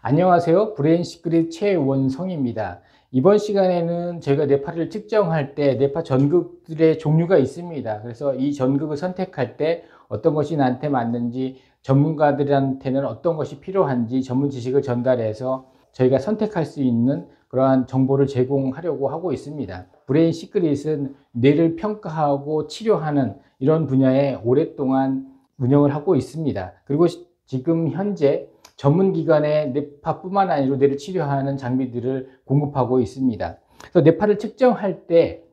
안녕하세요. 브레인시크릿 최원성입니다. 이번 시간에는 저희가 뇌파를 측정할 때 뇌파 전극들의 종류가 있습니다. 그래서 이 전극을 선택할 때 어떤 것이 나한테 맞는지, 전문가들한테는 어떤 것이 필요한지 전문 지식을 전달해서 저희가 선택할 수 있는 그러한 정보를 제공하려고 하고 있습니다. 브레인시크릿은 뇌를 평가하고 치료하는 이런 분야에 오랫동안 운영을 하고 있습니다. 그리고 지금 현재 전문기관의 뇌파뿐만 아니라 뇌를 치료하는 장비들을 공급하고 있습니다. 그래서 뇌파를 측정할 때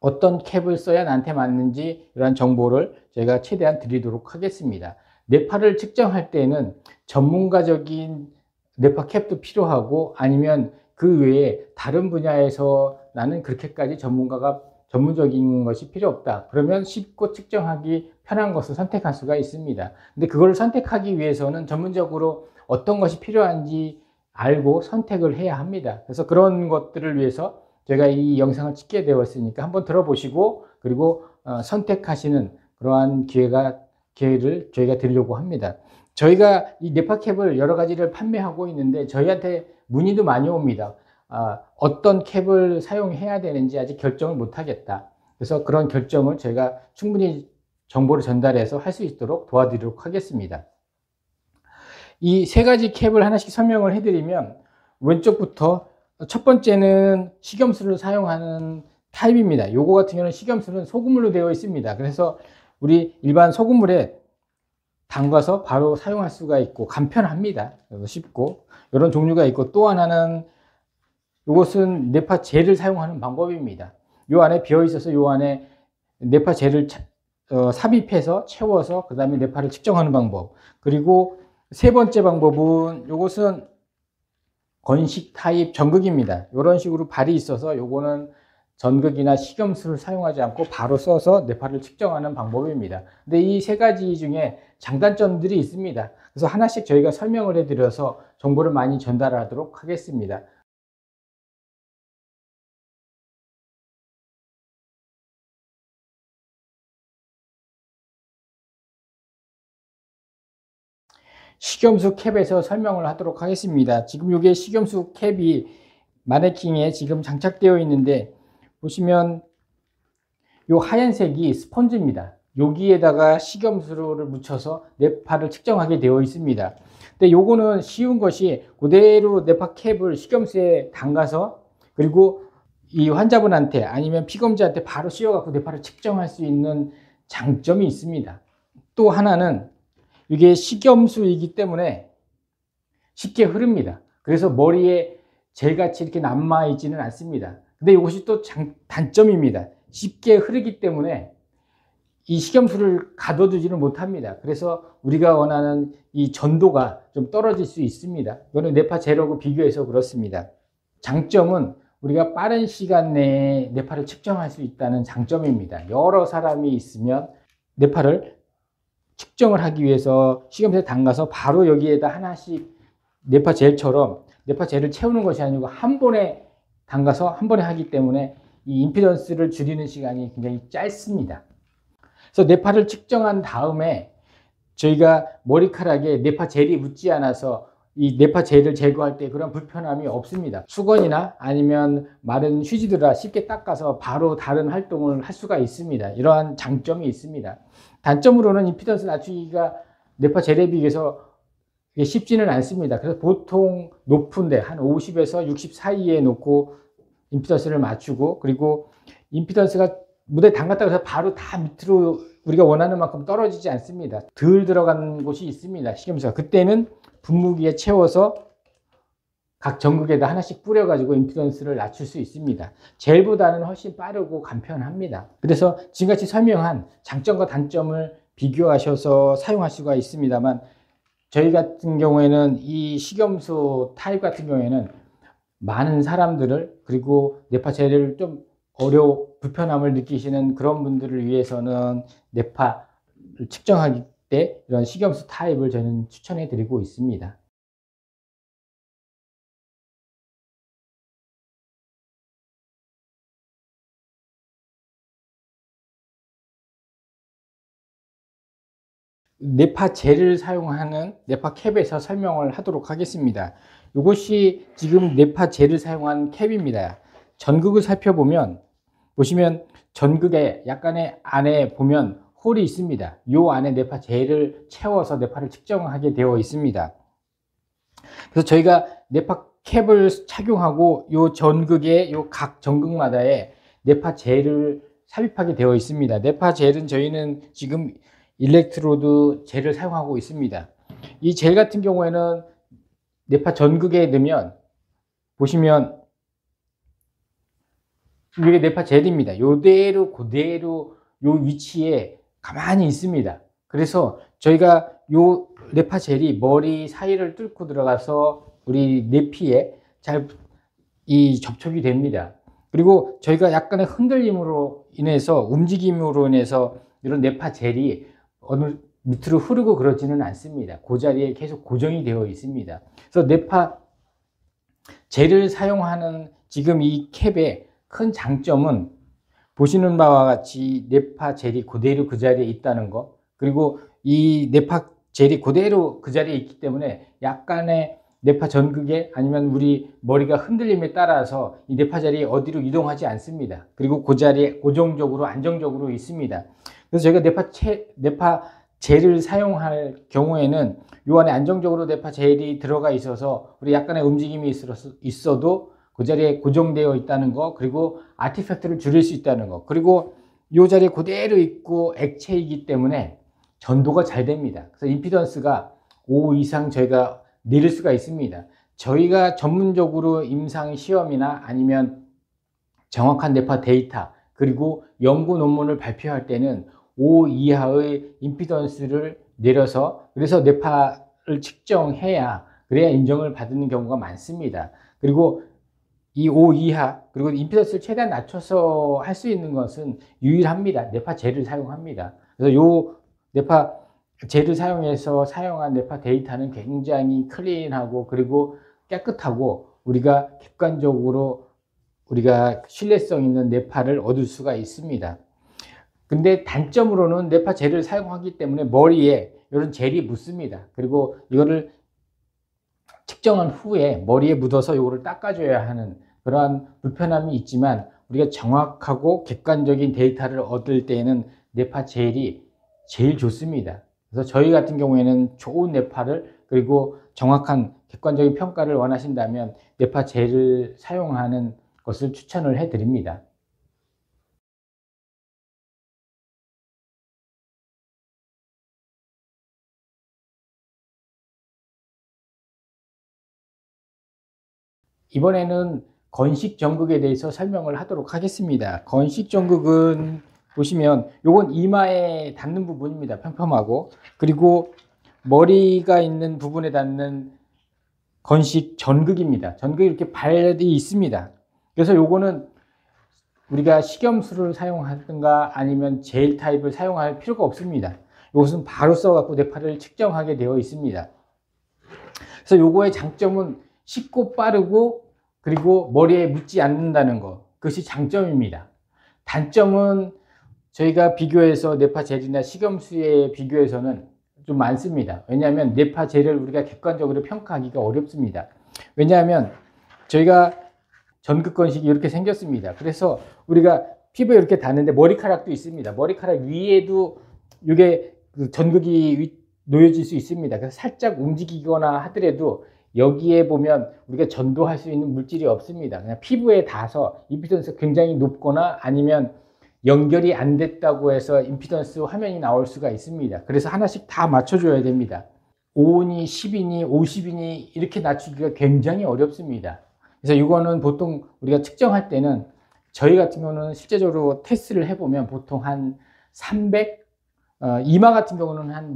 어떤 캡을 써야 나한테 맞는지 이러한 정보를 제가 최대한 드리도록 하겠습니다. 뇌파를 측정할 때는 전문가적인 뇌파 캡도 필요하고, 아니면 그 외에 다른 분야에서 나는 그렇게까지 전문적인 것이 필요 없다, 그러면 쉽고 측정하기 편한 것을 선택할 수가 있습니다. 근데 그걸 선택하기 위해서는 전문적으로 어떤 것이 필요한지 알고 선택을 해야 합니다. 그래서 그런 것들을 위해서 제가 이 영상을 찍게 되었으니까 한번 들어보시고, 그리고 선택하시는 그러한 기회를 저희가 드리려고 합니다. 저희가 이 뇌파캡을 여러 가지를 판매하고 있는데 저희한테 문의도 많이 옵니다. 어떤 캡을 사용해야 되는지 아직 결정을 못 하겠다. 그래서 그런 결정을 저희가 충분히 정보를 전달해서 할 수 있도록 도와드리도록 하겠습니다. 이 세 가지 캡을 하나씩 설명을 해드리면, 왼쪽부터 첫 번째는 식염수를 사용하는 타입입니다. 요거 같은 경우는 식염수는 소금물로 되어 있습니다. 그래서 우리 일반 소금물에 담가서 바로 사용할 수가 있고 간편합니다. 쉽고 이런 종류가 있고, 또 하나는 이것은 뇌파 젤을 사용하는 방법입니다. 요 안에 비어 있어서 요 안에 뇌파 젤을 삽입해서 채워서 그 다음에 뇌파를 측정하는 방법. 그리고 세 번째 방법은 이것은 건식 타입 전극입니다. 이런 식으로 발이 있어서 요거는 전극이나 식염수를 사용하지 않고 바로 써서 뇌파를 측정하는 방법입니다. 근데 이 세 가지 중에 장단점들이 있습니다. 그래서 하나씩 저희가 설명을 해드려서 정보를 많이 전달하도록 하겠습니다. 식염수 캡에서 설명을 하도록 하겠습니다. 지금 이게 식염수 캡이 마네킹에 지금 장착되어 있는데, 보시면 요 하얀색이 스펀지입니다. 여기에다가 식염수를 묻혀서 뇌파를 측정하게 되어 있습니다. 근데 요거는 쉬운 것이, 그대로 뇌파 캡을 식염수에 담가서, 그리고 이 환자분한테 아니면 피검자한테 바로 씌워갖고 뇌파를 측정할 수 있는 장점이 있습니다. 또 하나는 이게 식염수이기 때문에 쉽게 흐릅니다. 그래서 머리에 젤같이 이렇게 남아있지는 않습니다. 근데 이것이 또 단점입니다. 쉽게 흐르기 때문에 이 식염수를 가둬두지는 못합니다. 그래서 우리가 원하는 이 전도가 좀 떨어질 수 있습니다. 이거는 뇌파 젤하고 비교해서 그렇습니다. 장점은 우리가 빠른 시간 내에 뇌파를 측정할 수 있다는 장점입니다. 여러 사람이 있으면 뇌파를 측정을 하기 위해서 식염수에 담가서 바로 여기에다 하나씩 뇌파 젤처럼 뇌파 젤을 채우는 것이 아니고 한 번에 담가서 한 번에 하기 때문에 이 임피던스를 줄이는 시간이 굉장히 짧습니다. 그래서 뇌파를 측정한 다음에 저희가 머리카락에 뇌파 젤이 묻지 않아서 이 뇌파 젤을 제거할 때 그런 불편함이 없습니다. 수건이나 아니면 마른 휴지들아 쉽게 닦아서 바로 다른 활동을 할 수가 있습니다. 이러한 장점이 있습니다. 단점으로는 임피던스 낮추기가 뇌파 젤에 비해서 쉽지는 않습니다. 그래서 보통 높은데 한 50에서 60 사이에 놓고 임피던스를 맞추고, 그리고 임피던스가 무대에 담갔다고 해서 바로 다 밑으로 우리가 원하는 만큼 떨어지지 않습니다. 덜 들어간 곳이 있습니다. 식염수가. 그때는 분무기에 채워서 각 전극에다 하나씩 뿌려가지고 임피던스를 낮출 수 있습니다. 젤보다는 훨씬 빠르고 간편합니다. 그래서 지금같이 설명한 장점과 단점을 비교하셔서 사용할 수가 있습니다만, 저희 같은 경우에는 이 식염수 타입 같은 경우에는 많은 사람들을, 그리고 뇌파 젤을 좀 불편함을 느끼시는 그런 분들을 위해서는 뇌파를 측정하기 때 이런 식염수 타입을 저는 추천해 드리고 있습니다. 뇌파 젤을 사용하는 뇌파 캡에서 설명을 하도록 하겠습니다. 이것이 지금 뇌파 젤을 사용한 캡입니다. 전극을 살펴보면 보시면 전극에 약간의 안에 보면 홀이 있습니다. 이 안에 뇌파 젤을 채워서 뇌파를 측정하게 되어 있습니다. 그래서 저희가 뇌파 캡을 착용하고 이 전극의 이 각 전극마다에 뇌파 젤을 삽입하게 되어 있습니다. 뇌파 젤은 저희는 지금 일렉트로드 젤을 사용하고 있습니다. 이 젤 같은 경우에는 뇌파 전극에 넣으면 보시면 이게 뇌파 젤입니다. 요대로 그대로 요 위치에 가만히 있습니다. 그래서 저희가 요 뇌파 젤이 머리 사이를 뚫고 들어가서 우리 뇌피에 잘 접촉이 됩니다. 그리고 저희가 약간의 흔들림으로 인해서 움직임으로 인해서 이런 뇌파 젤이 어느 밑으로 흐르고 그러지는 않습니다. 그 자리에 계속 고정이 되어 있습니다. 그래서 뇌파 젤을 사용하는 지금 이 캡의 큰 장점은 보시는 바와 같이 뇌파 젤이 그대로 그 자리에 있다는 거, 그리고 이 뇌파 젤이 그대로 그 자리에 있기 때문에 약간의 뇌파 전극에 아니면 우리 머리가 흔들림에 따라서 이 뇌파 젤이 어디로 이동하지 않습니다. 그리고 그 자리에 고정적으로 안정적으로 있습니다. 그래서 저희가 뇌파 젤을 사용할 경우에는 요 안에 안정적으로 뇌파 젤이 들어가 있어서 우리 약간의 움직임이 있어도 그 자리에 고정되어 있다는 거, 그리고 아티팩트를 줄일 수 있다는 거, 그리고 이 자리에 그대로 있고 액체이기 때문에 전도가 잘 됩니다. 그래서 임피던스가 5 이상 저희가 내릴 수가 있습니다. 저희가 전문적으로 임상 시험이나 아니면 정확한 뇌파 데이터 그리고 연구 논문을 발표할 때는 5 이하의 임피던스를 내려서 그래서 뇌파를 측정해야 그래야 인정을 받는 경우가 많습니다. 그리고 이 5 이하 그리고 임피던스를 최대한 낮춰서 할 수 있는 것은 유일합니다. 뇌파 젤을 사용합니다. 그래서 요 뇌파 젤을 사용해서 사용한 뇌파 데이터는 굉장히 클린하고 그리고 깨끗하고 우리가 객관적으로 우리가 신뢰성 있는 뇌파를 얻을 수가 있습니다. 근데 단점으로는 뇌파 젤을 사용하기 때문에 머리에 이런 젤이 묻습니다. 그리고 이거를 측정한 후에 머리에 묻어서 이거를 닦아줘야 하는 그러한 불편함이 있지만 우리가 정확하고 객관적인 데이터를 얻을 때에는 뇌파 젤이 제일 좋습니다. 그래서 저희 같은 경우에는 좋은 뇌파를 그리고 정확한 객관적인 평가를 원하신다면 뇌파 젤을 사용하는 것을 추천을 해 드립니다. 이번에는 건식 전극에 대해서 설명을 하도록 하겠습니다. 건식 전극은 보시면 요건 이마에 닿는 부분입니다. 평평하고 그리고 머리가 있는 부분에 닿는 건식 전극입니다. 전극이 이렇게 발이 있습니다. 그래서 요거는 우리가 식염수를 사용하든가 아니면 젤 타입을 사용할 필요가 없습니다. 이것은 바로 써갖고 뇌파를 측정하게 되어 있습니다. 그래서 요거의 장점은 쉽고 빠르고 그리고 머리에 묻지 않는다는 것, 그것이 장점입니다. 단점은 저희가 비교해서 뇌파 젤이나 식염수에 비교해서는 좀 많습니다. 왜냐하면 뇌파 젤을 우리가 객관적으로 평가하기가 어렵습니다. 왜냐하면 저희가 전극 건식이 이렇게 생겼습니다. 그래서 우리가 피부에 이렇게 닿는데 머리카락도 있습니다. 머리카락 위에도 이게 전극이 놓여질 수 있습니다. 그래서 살짝 움직이거나 하더라도 여기에 보면 우리가 전도할 수 있는 물질이 없습니다. 그냥 피부에 닿아서 임피던스 굉장히 높거나 아니면 연결이 안 됐다고 해서 임피던스 화면이 나올 수가 있습니다. 그래서 하나씩 다 맞춰줘야 됩니다. 5인이, 10인이, 50인이 이렇게 낮추기가 굉장히 어렵습니다. 그래서 이거는 보통 우리가 측정할 때는 저희 같은 경우는 실제적으로 테스트를 해보면 보통 한 300, 이마 같은 경우는 한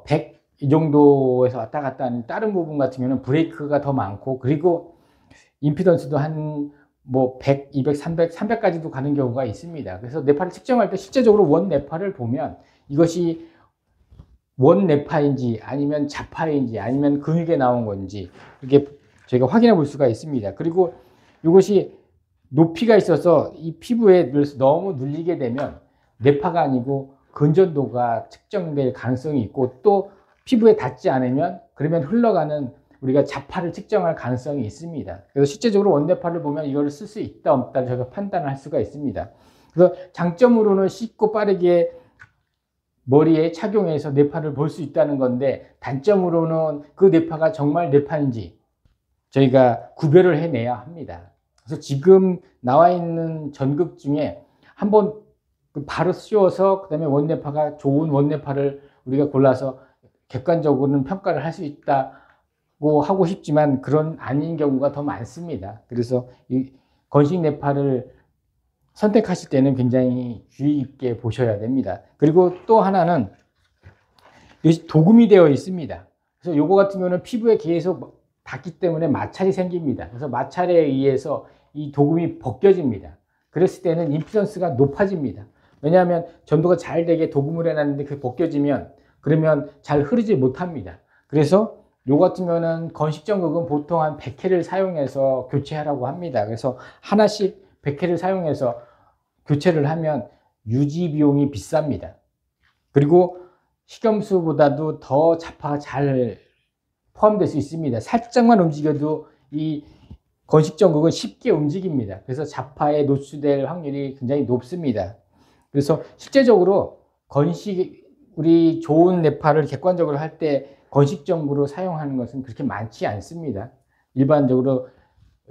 100 이 정도에서 왔다 갔다 하는 다른 부분 같은 경우는 브레이크가 더 많고 그리고 임피던스도 한 100, 200, 300, 300까지도 가는 경우가 있습니다. 그래서 뇌파를 측정할 때 실제적으로 원 뇌파를 보면 이것이 원 뇌파인지 아니면 자파인지 아니면 근육에 나온 건지 이렇게 저희가 확인해 볼 수가 있습니다. 그리고 이것이 높이가 있어서 이 피부에 너무 눌리게 되면 뇌파가 아니고 건전도가 측정될 가능성이 있고, 또 피부에 닿지 않으면 그러면 흘러가는 우리가 자파를 측정할 가능성이 있습니다. 그래서 실제적으로 원내파를 보면 이걸 쓸 수 있다 없다 저희가 판단을 할 수가 있습니다. 그래서 장점으로는 쉽고 빠르게 머리에 착용해서 뇌파를 볼 수 있다는 건데, 단점으로는 그 뇌파가 정말 뇌파인지 저희가 구별을 해내야 합니다. 그래서 지금 나와 있는 전극 중에 한번 바로 씌워서 그 다음에 원내파가 좋은 원내파를 우리가 골라서 객관적으로는 평가를 할 수 있다고 하고 싶지만 그런 아닌 경우가 더 많습니다. 그래서 이 건식 뇌파를 선택하실 때는 굉장히 주의 깊게 보셔야 됩니다. 그리고 또 하나는 도금이 되어 있습니다. 그래서 요거 같은 경우는 피부에 계속 닿기 때문에 마찰이 생깁니다. 그래서 마찰에 의해서 이 도금이 벗겨집니다. 그랬을 때는 임피던스가 높아집니다. 왜냐하면 전도가 잘 되게 도금을 해놨는데 그게 벗겨지면 그러면 잘 흐르지 못합니다. 그래서 요 같은 경우는 건식 전극은 보통 한 100회를 사용해서 교체하라고 합니다. 그래서 하나씩 100회를 사용해서 교체를 하면 유지 비용이 비쌉니다. 그리고 식염수보다도 더 자파가 잘 포함될 수 있습니다. 살짝만 움직여도 이 건식 전극은 쉽게 움직입니다. 그래서 자파에 노출될 확률이 굉장히 높습니다. 그래서 실제적으로 우리 좋은 뇌파를 객관적으로 할 때 건식 전극으로 사용하는 것은 그렇게 많지 않습니다. 일반적으로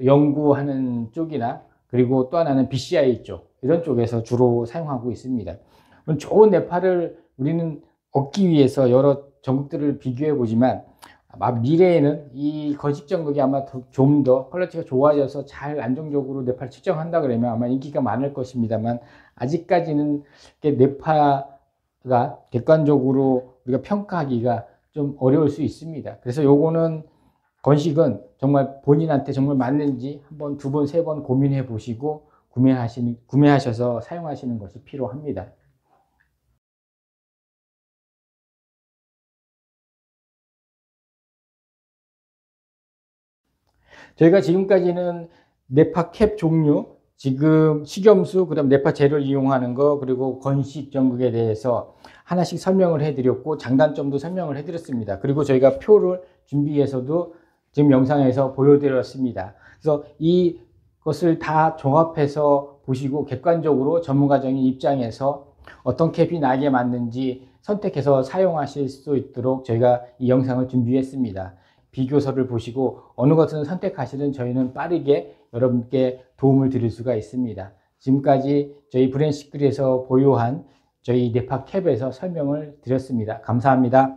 연구하는 쪽이나 그리고 또 하나는 BCI 쪽, 이런 쪽에서 주로 사용하고 있습니다. 좋은 뇌파를 우리는 얻기 위해서 여러 전극들을 비교해 보지만 미래에는 이 건식 전극이 아마 좀 더 퀄리티가 좋아져서 잘 안정적으로 뇌파를 측정한다 그러면 아마 인기가 많을 것입니다만, 아직까지는 뇌파가 객관적으로 우리가 평가하기가 좀 어려울 수 있습니다. 그래서 요거는 건식은 정말 본인한테 정말 맞는지 한번 두 번, 세 번 고민해 보시고 구매하셔서 사용하시는 것이 필요합니다. 저희가 지금까지는 뇌파 캡 종류, 지금 식염수, 그다음 뇌파 재료를 이용하는 거, 그리고 건식 전극에 대해서 하나씩 설명을 해드렸고 장단점도 설명을 해드렸습니다. 그리고 저희가 표를 준비해서도 지금 영상에서 보여드렸습니다. 그래서 이것을 다 종합해서 보시고 객관적으로 전문가적인 입장에서 어떤 캡이 나에게 맞는지 선택해서 사용하실 수 있도록 저희가 이 영상을 준비했습니다. 비교서를 보시고 어느 것을 선택하시든 저희는 빠르게 여러분께 도움을 드릴 수가 있습니다. 지금까지 저희 브랜시크에서 보유한 저희 뇌파 캡에서 설명을 드렸습니다. 감사합니다.